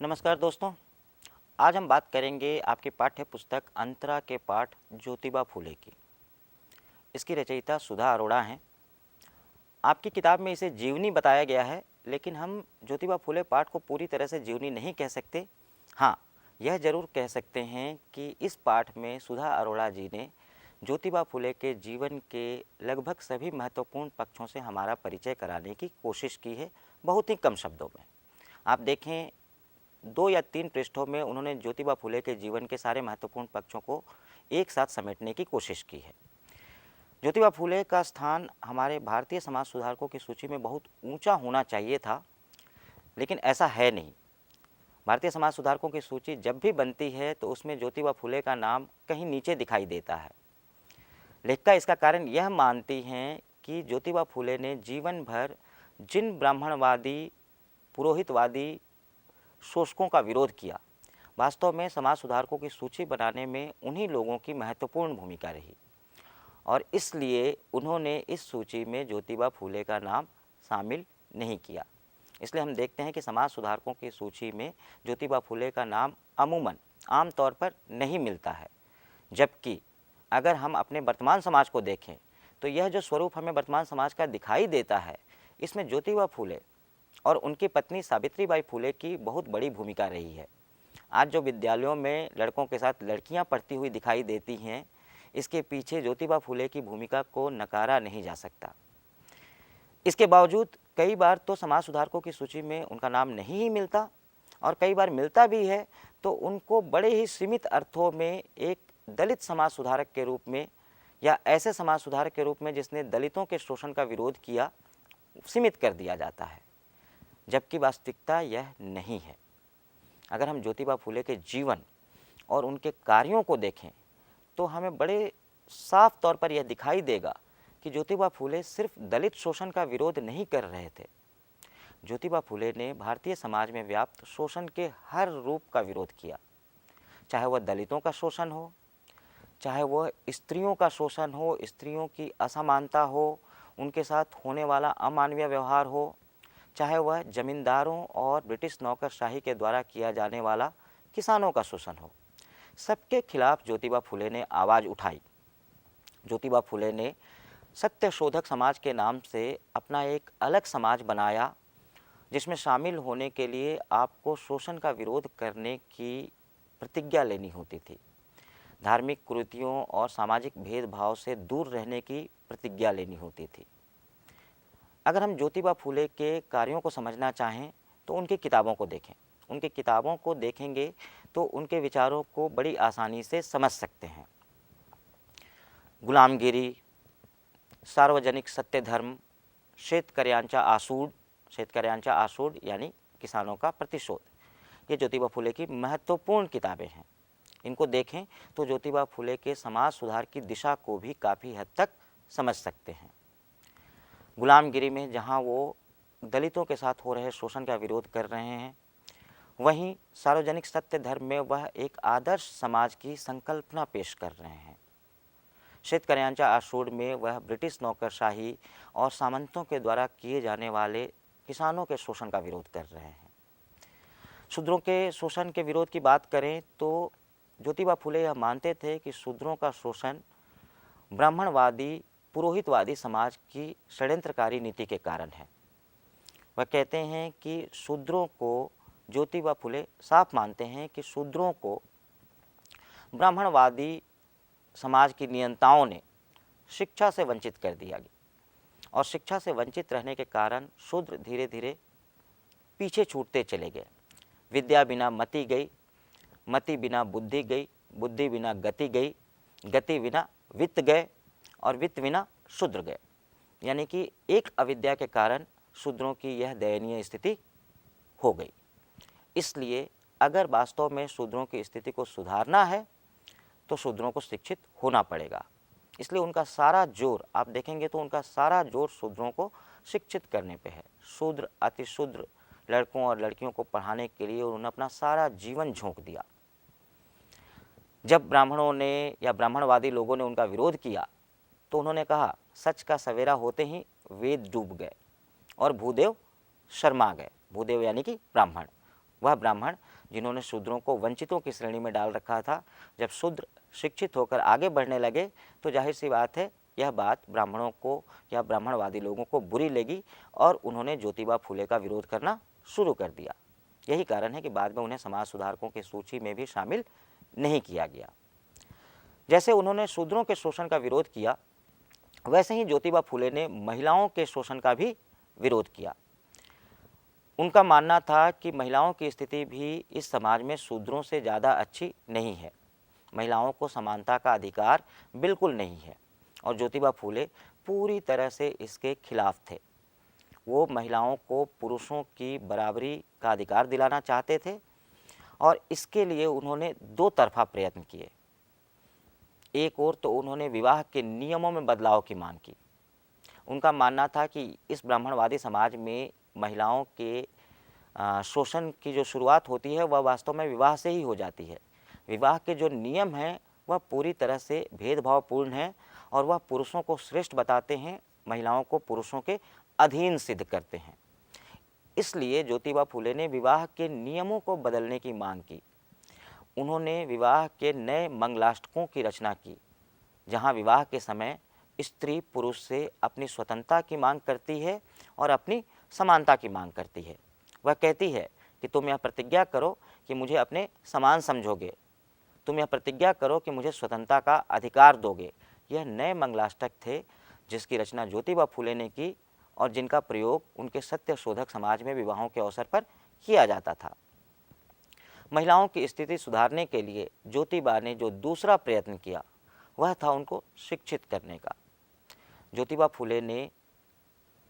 नमस्कार दोस्तों। आज हम बात करेंगे आपकी पाठ्य पुस्तक अंतरा के पाठ ज्योतिबा फूले की। इसकी रचयिता सुधा अरोड़ा हैं। आपकी किताब में इसे जीवनी बताया गया है, लेकिन हम ज्योतिबा फूले पाठ को पूरी तरह से जीवनी नहीं कह सकते। हाँ, यह जरूर कह सकते हैं कि इस पाठ में सुधा अरोड़ा जी ने ज्योतिबा फूले के जीवन के लगभग सभी महत्वपूर्ण पक्षों से हमारा परिचय कराने की कोशिश की है, बहुत ही कम शब्दों में। आप देखें, 2 या 3 पृष्ठों में उन्होंने ज्योतिबा फूले के जीवन के सारे महत्वपूर्ण पक्षों को एक साथ समेटने की कोशिश की है। ज्योतिबा फूले का स्थान हमारे भारतीय समाज सुधारकों की सूची में बहुत ऊंचा होना चाहिए था, लेकिन ऐसा है नहीं। भारतीय समाज सुधारकों की सूची जब भी बनती है तो उसमें ज्योतिबा फूले का नाम कहीं नीचे दिखाई देता है। लेखिका इसका कारण यह मानती हैं कि ज्योतिबा फूले ने जीवन भर जिन ब्राह्मणवादी, पुरोहितवादी शोषकों का विरोध किया, वास्तव में समाज सुधारकों की सूची बनाने में उन्हीं लोगों की महत्वपूर्ण भूमिका रही और इसलिए उन्होंने इस सूची में ज्योतिबा फूले का नाम शामिल नहीं किया। इसलिए हम देखते हैं कि समाज सुधारकों की सूची में ज्योतिबा फूले का नाम अमूमन आम तौर पर नहीं मिलता है। जबकि अगर हम अपने वर्तमान समाज को देखें तो यह जो स्वरूप हमें वर्तमान समाज का दिखाई देता है, इसमें ज्योतिबा फूले और उनकी पत्नी सावित्रीबाई फूले की बहुत बड़ी भूमिका रही है। आज जो विद्यालयों में लड़कों के साथ लड़कियां पढ़ती हुई दिखाई देती हैं, इसके पीछे ज्योतिबा फूले की भूमिका को नकारा नहीं जा सकता। इसके बावजूद कई बार तो समाज सुधारकों की सूची में उनका नाम नहीं ही मिलता, और कई बार मिलता भी है तो उनको बड़े ही सीमित अर्थों में एक दलित समाज सुधारक के रूप में या ऐसे समाज सुधारक के रूप में जिसने दलितों के शोषण का विरोध किया, सीमित कर दिया जाता है, जबकि वास्तविकता यह नहीं है। अगर हम ज्योतिबा फूले के जीवन और उनके कार्यों को देखें तो हमें बड़े साफ तौर पर यह दिखाई देगा कि ज्योतिबा फूले सिर्फ दलित शोषण का विरोध नहीं कर रहे थे। ज्योतिबा फूले ने भारतीय समाज में व्याप्त शोषण के हर रूप का विरोध किया, चाहे वह दलितों का शोषण हो, चाहे वह स्त्रियों का शोषण हो, स्त्रियों की असमानता हो, उनके साथ होने वाला अमानवीय व्यवहार हो, चाहे वह जमींदारों और ब्रिटिश नौकरशाही के द्वारा किया जाने वाला किसानों का शोषण हो। सबके खिलाफ ज्योतिबा फूले ने आवाज़ उठाई। ज्योतिबा फूले ने सत्य शोधक समाज के नाम से अपना एक अलग समाज बनाया, जिसमें शामिल होने के लिए आपको शोषण का विरोध करने की प्रतिज्ञा लेनी होती थी, धार्मिक कुरीतियों और सामाजिक भेदभाव से दूर रहने की प्रतिज्ञा लेनी होती थी। अगर हम ज्योतिबा फूले के कार्यों को समझना चाहें तो उनकी किताबों को देखें। उनकी किताबों को देखेंगे तो उनके विचारों को बड़ी आसानी से समझ सकते हैं। गुलामगिरी, सार्वजनिक सत्य धर्म, शेतकऱ्यांचा आसूड यानी किसानों का प्रतिशोध, ये ज्योतिबा फूले की महत्वपूर्ण किताबें हैं। इनको देखें तो ज्योतिबा फूले के समाज सुधार की दिशा को भी काफ़ी हद तक समझ सकते हैं। गुलामगिरी में जहाँ वो दलितों के साथ हो रहे शोषण का विरोध कर रहे हैं, वहीं सार्वजनिक सत्य धर्म में वह एक आदर्श समाज की संकल्पना पेश कर रहे हैं। शेतकऱ्यांचा आसूड में वह ब्रिटिश नौकरशाही और सामंतों के द्वारा किए जाने वाले किसानों के शोषण का विरोध कर रहे हैं। शूद्रों के शोषण के विरोध की बात करें तो ज्योतिबा फूले यह मानते थे कि शूद्रों का शोषण ब्राह्मणवादी, पुरोहितवादी समाज की षड्यंत्रकारी नीति के कारण है। वह कहते हैं कि शूद्रों को, ज्योतिबा फूले साफ मानते हैं कि शूद्रों को ब्राह्मणवादी समाज की नियंताओं ने शिक्षा से वंचित कर दिया गया और शिक्षा से वंचित रहने के कारण शूद्र धीरे धीरे पीछे छूटते चले गए। विद्या बिना मति गई, मति बिना बुद्धि गई, बुद्धि बिना गति गई, गति बिना वित्त गए और वित्त बिना शूद्र गए। यानी कि एक अविद्या के कारण शूद्रों की यह दयनीय स्थिति हो गई। इसलिए अगर वास्तव में शूद्रों की स्थिति को सुधारना है तो शूद्रों को शिक्षित होना पड़ेगा। इसलिए उनका सारा जोर, आप देखेंगे तो उनका सारा जोर शूद्रों को शिक्षित करने पे है। शूद्र, अतिशूद्र लड़कों और लड़कियों को पढ़ाने के लिए उन्होंने अपना सारा जीवन झोंक दिया। जब ब्राह्मणों ने या ब्राह्मणवादी लोगों ने उनका विरोध किया तो उन्होंने कहा, सच का सवेरा होते ही वेद डूब गए और भूदेव शर्मा गए। भूदेव यानी कि ब्राह्मण, वह ब्राह्मण जिन्होंने शूद्रों को वंचितों की श्रेणी में डाल रखा था, जब शूद्र शिक्षित होकर आगे बढ़ने लगे तो जाहिर सी बात है यह बात ब्राह्मणों को या ब्राह्मणवादी लोगों को बुरी लगी और उन्होंने ज्योतिबा फुले का विरोध करना शुरू कर दिया। यही कारण है कि बाद में उन्हें समाज सुधारकों की सूची में भी शामिल नहीं किया गया। जैसे उन्होंने शूद्रों के शोषण का विरोध किया, वैसे ही ज्योतिबा फुले ने महिलाओं के शोषण का भी विरोध किया। उनका मानना था कि महिलाओं की स्थिति भी इस समाज में शूद्रों से ज़्यादा अच्छी नहीं है, महिलाओं को समानता का अधिकार बिल्कुल नहीं है, और ज्योतिबा फुले पूरी तरह से इसके खिलाफ थे। वो महिलाओं को पुरुषों की बराबरी का अधिकार दिलाना चाहते थे और इसके लिए उन्होंने दो तरफा प्रयत्न किए। एक ओर तो उन्होंने विवाह के नियमों में बदलाव की मांग की। उनका मानना था कि इस ब्राह्मणवादी समाज में महिलाओं के शोषण की जो शुरुआत होती है वह वास्तव में विवाह से ही हो जाती है। विवाह के जो नियम हैं वह पूरी तरह से भेदभावपूर्ण हैं और वह पुरुषों को श्रेष्ठ बताते हैं, महिलाओं को पुरुषों के अधीन सिद्ध करते हैं। इसलिए ज्योतिबा फुले ने विवाह के नियमों को बदलने की मांग की। उन्होंने विवाह के नए मंगलाष्टकों की रचना की, जहां विवाह के समय स्त्री पुरुष से अपनी स्वतंत्रता की मांग करती है और अपनी समानता की मांग करती है। वह कहती है कि तुम यह प्रतिज्ञा करो कि मुझे अपने समान समझोगे, तुम यह प्रतिज्ञा करो कि मुझे स्वतंत्रता का अधिकार दोगे। यह नए मंगलाष्टक थे जिसकी रचना ज्योतिबा फुले ने की और जिनका प्रयोग उनके सत्य शोधक समाज में विवाहों के अवसर पर किया जाता था। महिलाओं की स्थिति सुधारने के लिए ज्योतिबा ने जो दूसरा प्रयत्न किया वह था उनको शिक्षित करने का। ज्योतिबा फुले ने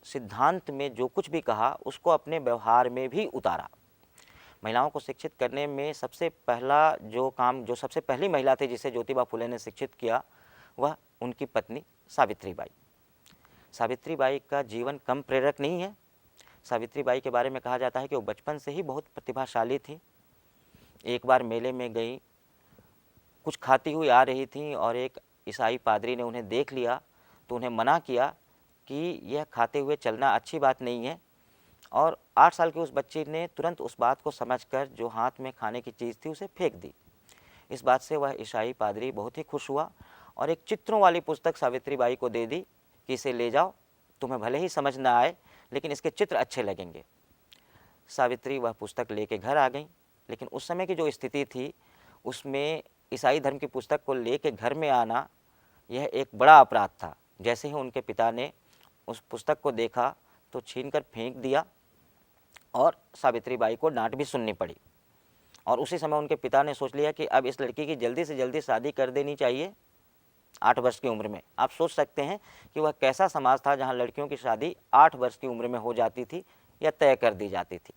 सिद्धांत में जो कुछ भी कहा उसको अपने व्यवहार में भी उतारा। महिलाओं को शिक्षित करने में सबसे पहला जो काम, जो सबसे पहली महिला थी जिसे ज्योतिबा फुले ने शिक्षित किया, वह उनकी पत्नी सावित्रीबाई। सावित्रीबाई का जीवन कम प्रेरक नहीं है। सावित्रीबाई के बारे में कहा जाता है कि वो बचपन से ही बहुत प्रतिभाशाली थी। एक बार मेले में गई, कुछ खाती हुई आ रही थी और एक ईसाई पादरी ने उन्हें देख लिया तो उन्हें मना किया कि यह खाते हुए चलना अच्छी बात नहीं है, और 8 साल की उस बच्ची ने तुरंत उस बात को समझकर जो हाथ में खाने की चीज़ थी उसे फेंक दी। इस बात से वह ईसाई पादरी बहुत ही खुश हुआ और एक चित्रों वाली पुस्तक सावित्रीबाई को दे दी कि इसे ले जाओ, तुम्हें भले ही समझ ना आए लेकिन इसके चित्र अच्छे लगेंगे। सावित्री वह पुस्तक लेके घर आ गई, लेकिन उस समय की जो स्थिति थी उसमें ईसाई धर्म की पुस्तक को लेके घर में आना यह एक बड़ा अपराध था। जैसे ही उनके पिता ने उस पुस्तक को देखा तो छीनकर फेंक दिया और सावित्रीबाई को डांट भी सुननी पड़ी। और उसी समय उनके पिता ने सोच लिया कि अब इस लड़की की जल्दी से जल्दी शादी कर देनी चाहिए 8 वर्ष की उम्र में। आप सोच सकते हैं कि वह कैसा समाज था जहां लड़कियों की शादी 8 वर्ष की उम्र में हो जाती थी या तय कर दी जाती थी।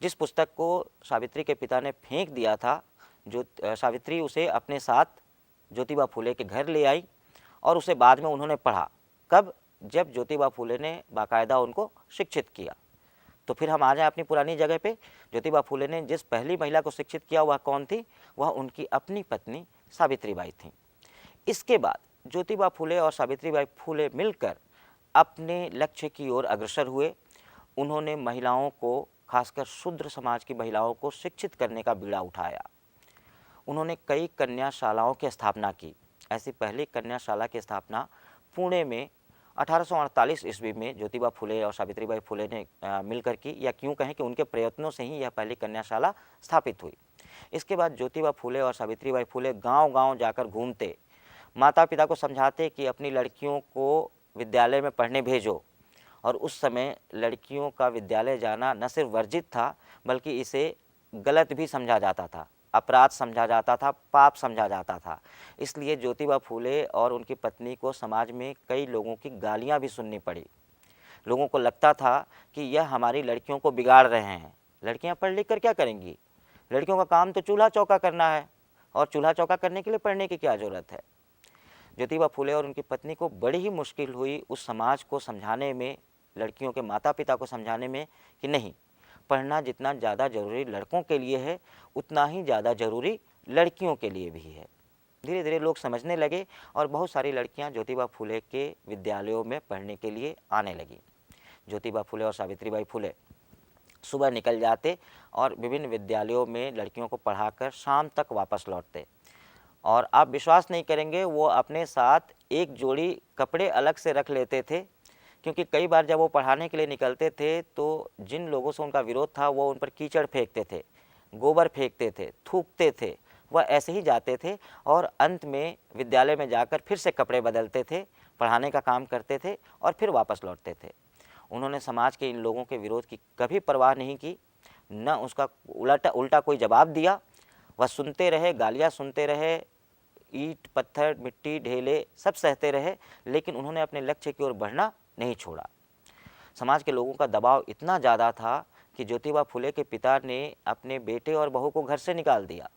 जिस पुस्तक को सावित्री के पिता ने फेंक दिया था, जो सावित्री उसे अपने साथ ज्योतिबा फुले के घर ले आई और उसे बाद में उन्होंने पढ़ा। कब? जब ज्योतिबा फुले ने बाकायदा उनको शिक्षित किया। तो फिर हम आ जाएं अपनी पुरानी जगह पे। ज्योतिबा फुले ने जिस पहली महिला को शिक्षित किया वह कौन थी? वह उनकी अपनी पत्नी सावित्रीबाई थी। इसके बाद ज्योतिबा फुले और सावित्रीबाई फुले मिलकर अपने लक्ष्य की ओर अग्रसर हुए। उन्होंने महिलाओं को, खासकर शूद्र समाज की महिलाओं को शिक्षित करने का बीड़ा उठाया। उन्होंने कई कन्याशालाओं की स्थापना की। ऐसी पहली कन्याशाला की स्थापना पुणे में 1848 ईस्वी में ज्योतिबा फुले और सावित्रीबाई फुले ने मिलकर की, या क्यों कहें कि उनके प्रयत्नों से ही यह पहली कन्याशाला स्थापित हुई। इसके बाद ज्योतिबा फुले और सावित्रीबाई फुले गांव-गांव जाकर घूमते, माता पिता को समझाते कि अपनी लड़कियों को विद्यालय में पढ़ने भेजो। और उस समय लड़कियों का विद्यालय जाना न सिर्फ वर्जित था बल्कि इसे गलत भी समझा जाता था, अपराध समझा जाता था, पाप समझा जाता था। इसलिए ज्योतिबा फुले और उनकी पत्नी को समाज में कई लोगों की गालियां भी सुननी पड़ी। लोगों को लगता था कि यह हमारी लड़कियों को बिगाड़ रहे हैं। लड़कियां पढ़ लिख कर क्या करेंगी? लड़कियों का काम तो चूल्हा चौका करना है, और चूल्हा चौका करने के लिए पढ़ने की क्या ज़रूरत है? ज्योतिबा फुले और उनकी पत्नी को बड़ी ही मुश्किल हुई उस समाज को समझाने में, लड़कियों के माता पिता को समझाने में कि नहीं, पढ़ना जितना ज़्यादा ज़रूरी लड़कों के लिए है उतना ही ज़्यादा ज़रूरी लड़कियों के लिए भी है। धीरे धीरे लोग समझने लगे और बहुत सारी लड़कियां ज्योतिबा फुले के विद्यालयों में पढ़ने के लिए आने लगी। ज्योतिबा फुले और सावित्रीबाई फुले सुबह निकल जाते और विभिन्न विद्यालयों में लड़कियों को पढ़ाकर शाम तक वापस लौटते। और आप विश्वास नहीं करेंगे, वो अपने साथ एक जोड़ी कपड़े अलग से रख लेते थे, क्योंकि कई बार जब वो पढ़ाने के लिए निकलते थे तो जिन लोगों से उनका विरोध था वो उन पर कीचड़ फेंकते थे, गोबर फेंकते थे, थूकते थे। वह ऐसे ही जाते थे और अंत में विद्यालय में जाकर फिर से कपड़े बदलते थे, पढ़ाने का काम करते थे और फिर वापस लौटते थे। उन्होंने समाज के इन लोगों के विरोध की कभी परवाह नहीं की, न उसका उल्टा कोई जवाब दिया। वह सुनते रहे, गालियाँ सुनते रहे, ईंट पत्थर मिट्टी ढेले सब सहते रहे, लेकिन उन्होंने अपने लक्ष्य की ओर बढ़ना नहीं छोड़ा। समाज के लोगों का दबाव इतना ज़्यादा था कि ज्योतिबा फुले के पिता ने अपने बेटे और बहू को घर से निकाल दिया,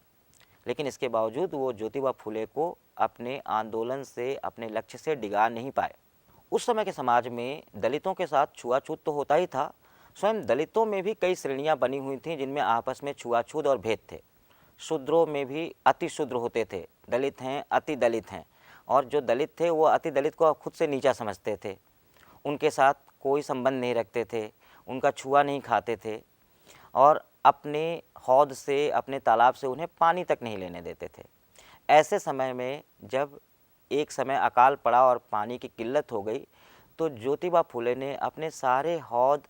लेकिन इसके बावजूद वो ज्योतिबा फुले को अपने आंदोलन से, अपने लक्ष्य से डिगा नहीं पाए। उस समय के समाज में दलितों के साथ छुआछूत तो होता ही था, स्वयं दलितों में भी कई श्रेणियां बनी हुई थीं जिनमें आपस में छुआछूत और भेद थे। शूद्रों में भी अति शूद्र होते थे, दलित हैं, अति दलित हैं, और जो दलित थे वो अति दलित को खुद से नीचा समझते थे, उनके साथ कोई संबंध नहीं रखते थे, उनका छुआ नहीं खाते थे और अपने हौद से, अपने तालाब से उन्हें पानी तक नहीं लेने देते थे। ऐसे समय में जब एक समय अकाल पड़ा और पानी की किल्लत हो गई, तो ज्योतिबा फुले ने अपने सारे हौद,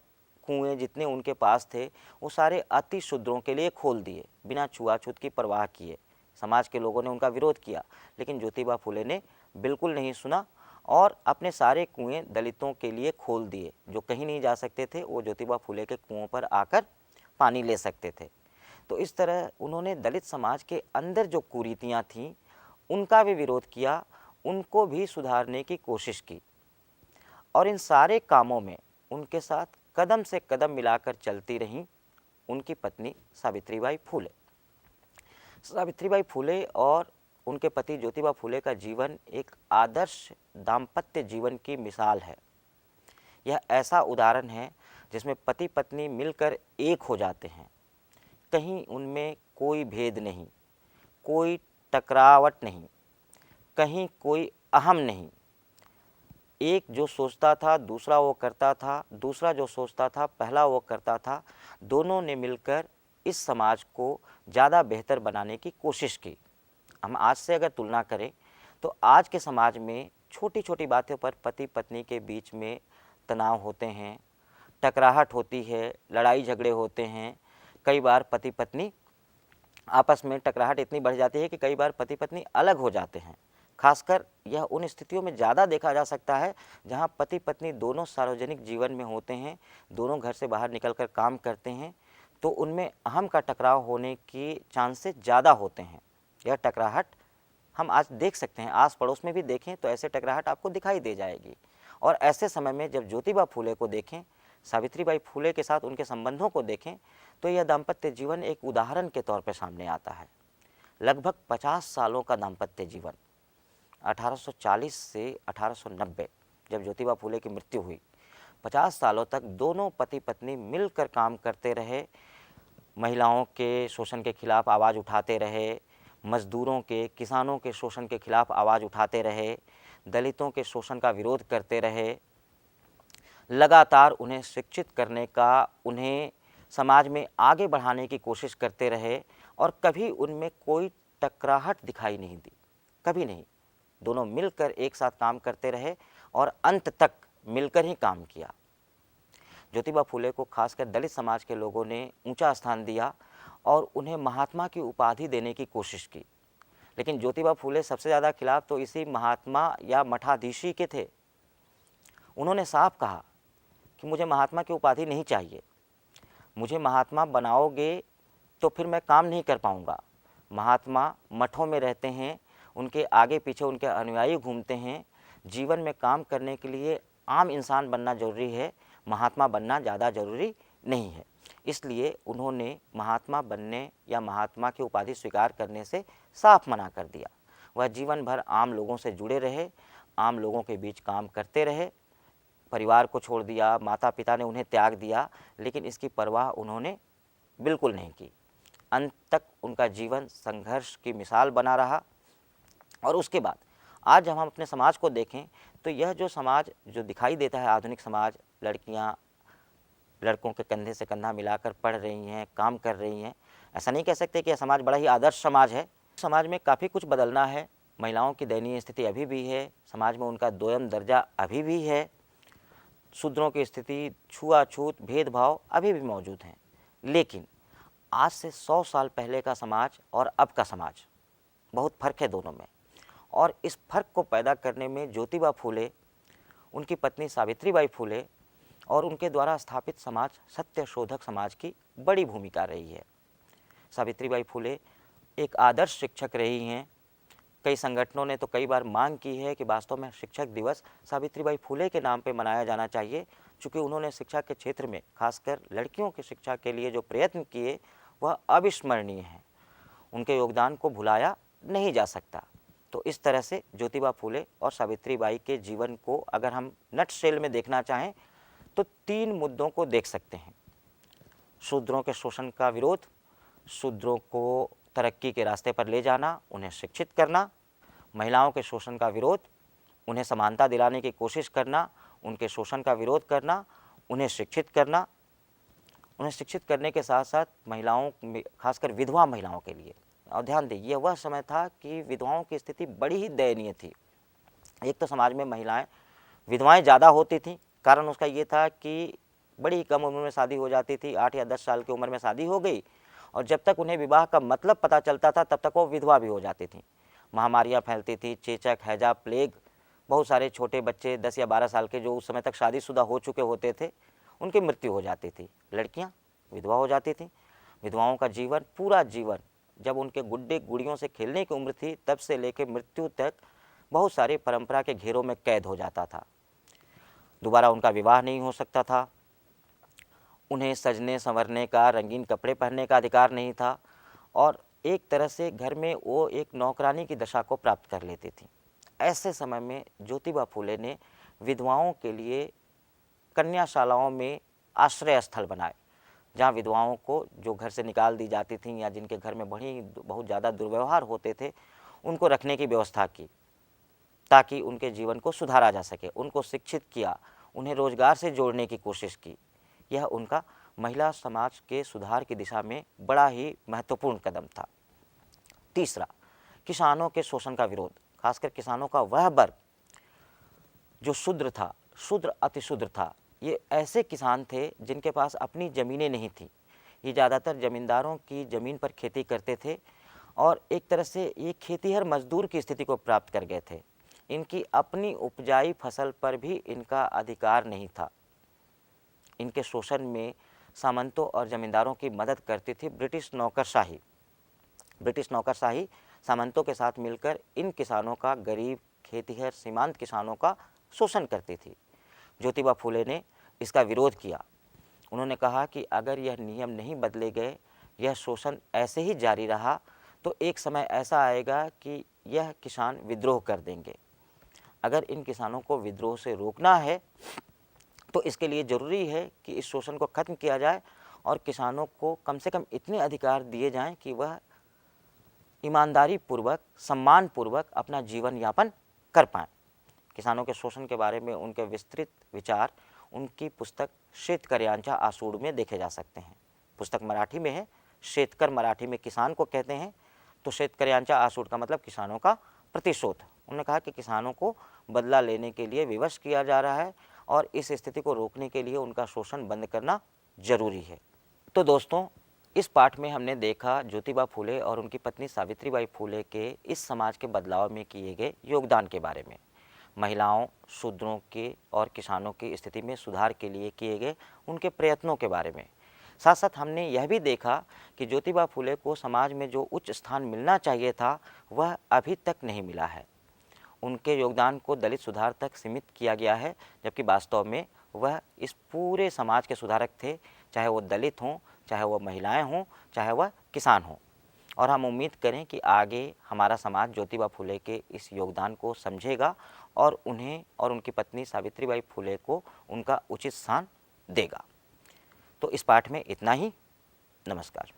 कुएं जितने उनके पास थे वो सारे अति शूद्रों के लिए खोल दिए, बिना छुआछूत की परवाह किए। समाज के लोगों ने उनका विरोध किया, लेकिन ज्योतिबा फुले ने बिल्कुल नहीं सुना और अपने सारे कुएं दलितों के लिए खोल दिए। जो कहीं नहीं जा सकते थे वो ज्योतिबा फुले के कुओं पर आकर पानी ले सकते थे। तो इस तरह उन्होंने दलित समाज के अंदर जो कुरीतियाँ थीं उनका भी विरोध किया, उनको भी सुधारने की कोशिश की, और इन सारे कामों में उनके साथ कदम से कदम मिलाकर चलती रहीं उनकी पत्नी सावित्रीबाई फुले। सावित्रीबाई फुले और उनके पति ज्योतिबा फुले का जीवन एक आदर्श दाम्पत्य जीवन की मिसाल है। यह ऐसा उदाहरण है जिसमें पति पत्नी मिलकर एक हो जाते हैं, कहीं उनमें कोई भेद नहीं, कोई टकरावट नहीं, कहीं कोई अहम नहीं। एक जो सोचता था दूसरा वो करता था, दूसरा जो सोचता था पहला वो करता था। दोनों ने मिलकर इस समाज को ज़्यादा बेहतर बनाने की कोशिश की। हम आज से अगर तुलना करें तो आज के समाज में छोटी छोटी बातों पर पति पत्नी के बीच में तनाव होते हैं, टकराहट होती है, लड़ाई झगड़े होते हैं। कई बार पति पत्नी आपस में टकराहट इतनी बढ़ जाती है कि कई बार पति पत्नी अलग हो जाते हैं। खासकर यह उन स्थितियों में ज़्यादा देखा जा सकता है जहां पति पत्नी दोनों सार्वजनिक जीवन में होते हैं, दोनों घर से बाहर निकलकर काम करते हैं, तो उनमें अहम का टकराव होने की चांसेस ज़्यादा होते हैं। यह टकराहट हम आज देख सकते हैं, आस पड़ोस में भी देखें तो ऐसे टकराहट आपको दिखाई दे जाएगी। और ऐसे समय में जब ज्योतिबा फुले को देखें, सावित्रीबाई फुले के साथ उनके संबंधों को देखें, तो यह दाम्पत्य जीवन एक उदाहरण के तौर पर सामने आता है। लगभग 50 सालों का दाम्पत्य जीवन, 1840 से 1890 जब ज्योतिबा फुले की मृत्यु हुई, 50 सालों तक दोनों पति पत्नी मिलकर काम करते रहे, महिलाओं के शोषण के खिलाफ आवाज़ उठाते रहे, मजदूरों के, किसानों के शोषण के खिलाफ आवाज़ उठाते रहे, दलितों के शोषण का विरोध करते रहे, लगातार उन्हें शिक्षित करने का, उन्हें समाज में आगे बढ़ाने की कोशिश करते रहे, और कभी उनमें कोई टकराहट दिखाई नहीं दी, कभी नहीं। दोनों मिलकर एक साथ काम करते रहे और अंत तक मिलकर ही काम किया। ज्योतिबा फुले को खासकर दलित समाज के लोगों ने ऊंचा स्थान दिया और उन्हें महात्मा की उपाधि देने की कोशिश की, लेकिन ज्योतिबा फुले सबसे ज़्यादा खिलाफ तो इसी महात्मा या मठाधीशी के थे। उन्होंने साफ कहा कि मुझे महात्मा की उपाधि नहीं चाहिए, मुझे महात्मा बनाओगे तो फिर मैं काम नहीं कर पाऊँगा। महात्मा मठों में रहते हैं, उनके आगे पीछे उनके अनुयायी घूमते हैं। जीवन में काम करने के लिए आम इंसान बनना ज़रूरी है, महात्मा बनना ज़्यादा ज़रूरी नहीं है। इसलिए उन्होंने महात्मा बनने या महात्मा की उपाधि स्वीकार करने से साफ मना कर दिया। वह जीवन भर आम लोगों से जुड़े रहे, आम लोगों के बीच काम करते रहे, परिवार को छोड़ दिया, माता पिता ने उन्हें त्याग दिया, लेकिन इसकी परवाह उन्होंने बिल्कुल नहीं की। अंत तक उनका जीवन संघर्ष की मिसाल बना रहा। और उसके बाद आज हम अपने समाज को देखें तो यह जो समाज जो दिखाई देता है, आधुनिक समाज, लड़कियां लड़कों के कंधे से कंधा मिलाकर पढ़ रही हैं, काम कर रही हैं। ऐसा नहीं कह सकते कि यह समाज बड़ा ही आदर्श समाज है। समाज में काफ़ी कुछ बदलना है। महिलाओं की दयनीय स्थिति अभी भी है, समाज में उनका दोयम दर्जा अभी भी है, शूद्रों की स्थिति, छुआछूत, भेदभाव अभी भी मौजूद हैं। लेकिन आज से 100 साल पहले का समाज और अब का समाज, बहुत फ़र्क है दोनों में। और इस फर्क को पैदा करने में ज्योतिबा फूले, उनकी पत्नी सावित्रीबाई फूले और उनके द्वारा स्थापित समाज सत्यशोधक समाज की बड़ी भूमिका रही है। सावित्रीबाई फूले एक आदर्श शिक्षक रही हैं। कई संगठनों ने तो कई बार मांग की है कि वास्तव में शिक्षक दिवस सावित्रीबाई फूले के नाम पर मनाया जाना चाहिए, चूँकि उन्होंने शिक्षा के क्षेत्र में खासकर लड़कियों की शिक्षा के लिए जो प्रयत्न किए वह अविस्मरणीय हैं। उनके योगदान को भुलाया नहीं जा सकता। तो इस तरह से ज्योतिबा फूले और सावित्रीबाई के जीवन को अगर हम नटशेल में देखना चाहें तो 3 मुद्दों को देख सकते हैं। शूद्रों के शोषण का विरोध, शूद्रों को तरक्की के रास्ते पर ले जाना, उन्हें शिक्षित करना, महिलाओं के शोषण का विरोध, उन्हें समानता दिलाने की कोशिश करना, उनके शोषण का विरोध करना, उन्हें शिक्षित करना। उन्हें शिक्षित करने के साथ साथ महिलाओं, खासकर विधवा महिलाओं के लिए, और ध्यान दें यह वह समय था कि विधवाओं की स्थिति बड़ी ही दयनीय थी। एक तो समाज में विधवाएं ज़्यादा होती थीं, कारण उसका ये था कि बड़ी कम उम्र में शादी हो जाती थी। 8 या 10 साल की उम्र में शादी हो गई और जब तक उन्हें विवाह का मतलब पता चलता था तब तक वो विधवा भी हो जाती थीं। महामारियाँ फैलती थी, चेचक, हैजा, प्लेग। बहुत सारे छोटे बच्चे 10 या 12 साल के जो उस समय तक शादीशुदा हो चुके होते थे, उनकी मृत्यु हो जाती थी। लड़कियाँ विधवा हो जाती थीं। विधवाओं का जीवन, पूरा जीवन, जब उनके गुड्डे गुड़ियों से खेलने की उम्र थी तब से लेकर मृत्यु तक बहुत सारी परंपरा के घेरों में कैद हो जाता था। दोबारा उनका विवाह नहीं हो सकता था। उन्हें सजने संवरने का, रंगीन कपड़े पहनने का अधिकार नहीं था और एक तरह से घर में वो एक नौकरानी की दशा को प्राप्त कर लेती थी। ऐसे समय में ज्योतिबा फूले ने विधवाओं के लिए कन्याशालाओं में आश्रय स्थल बनाए, जहाँ विधवाओं को जो घर से निकाल दी जाती थीं या जिनके घर में बहुत ज़्यादा दुर्व्यवहार होते थे, उनको रखने की व्यवस्था की ताकि उनके जीवन को सुधारा जा सके। उनको शिक्षित किया, उन्हें रोजगार से जोड़ने की कोशिश की। यह उनका महिला समाज के सुधार की दिशा में बड़ा ही महत्वपूर्ण कदम था। तीसरा, किसानों के शोषण का विरोध, खासकर किसानों का वह वर्ग जो शूद्र था, शूद्र अतिशूद्र था। ये ऐसे किसान थे जिनके पास अपनी ज़मीनें नहीं थी। ये ज़्यादातर ज़मींदारों की ज़मीन पर खेती करते थे और एक तरह से ये खेतीहर मजदूर की स्थिति को प्राप्त कर गए थे। इनकी अपनी उपजाई फसल पर भी इनका अधिकार नहीं था। इनके शोषण में सामंतों और ज़मींदारों की मदद करती थी ब्रिटिश नौकरशाही। ब्रिटिश नौकरशाही सामंतों के साथ मिलकर इन किसानों का, गरीब खेतीहर सीमांत किसानों का शोषण करती थी। ज्योतिबा फूले ने इसका विरोध किया। उन्होंने कहा कि अगर यह नियम नहीं बदले गए, यह शोषण ऐसे ही जारी रहा तो एक समय ऐसा आएगा कि यह किसान विद्रोह कर देंगे। अगर इन किसानों को विद्रोह से रोकना है तो इसके लिए ज़रूरी है कि इस शोषण को ख़त्म किया जाए और किसानों को कम से कम इतने अधिकार दिए जाएं कि वह ईमानदारी पूर्वक, सम्मान पूर्वक अपना जीवन यापन कर पाएँ। किसानों के शोषण के बारे में उनके विस्तृत विचार उनकी पुस्तक शेतकऱ्यांच्या आसूड में देखे जा सकते हैं। पुस्तक मराठी में है, शेतकर मराठी में किसान को कहते हैं, तो शेतकऱ्यांच्या आसूड का मतलब किसानों का प्रतिशोध। उन्होंने कहा कि किसानों को बदला लेने के लिए विवश किया जा रहा है और इस स्थिति को रोकने के लिए उनका शोषण बंद करना जरूरी है। तो दोस्तों, इस पाठ में हमने देखा ज्योतिबा फूले और उनकी पत्नी सावित्रीबाई फूले के इस समाज के बदलाव में किए गए योगदान के बारे में, महिलाओं, शूद्रों के और किसानों की स्थिति में सुधार के लिए किए गए उनके प्रयत्नों के बारे में। साथ साथ हमने यह भी देखा कि ज्योतिबा फूले को समाज में जो उच्च स्थान मिलना चाहिए था वह अभी तक नहीं मिला है। उनके योगदान को दलित सुधार तक सीमित किया गया है, जबकि वास्तव में वह इस पूरे समाज के सुधारक थे, चाहे वो दलित हों, चाहे वह महिलाएं हों, चाहे वह किसान हों। और हम उम्मीद करें कि आगे हमारा समाज ज्योतिबा फूले के इस योगदान को समझेगा और उन्हें और उनकी पत्नी सावित्रीबाई फूले को उनका उचित स्थान देगा। तो इस पाठ में इतना ही। नमस्कार।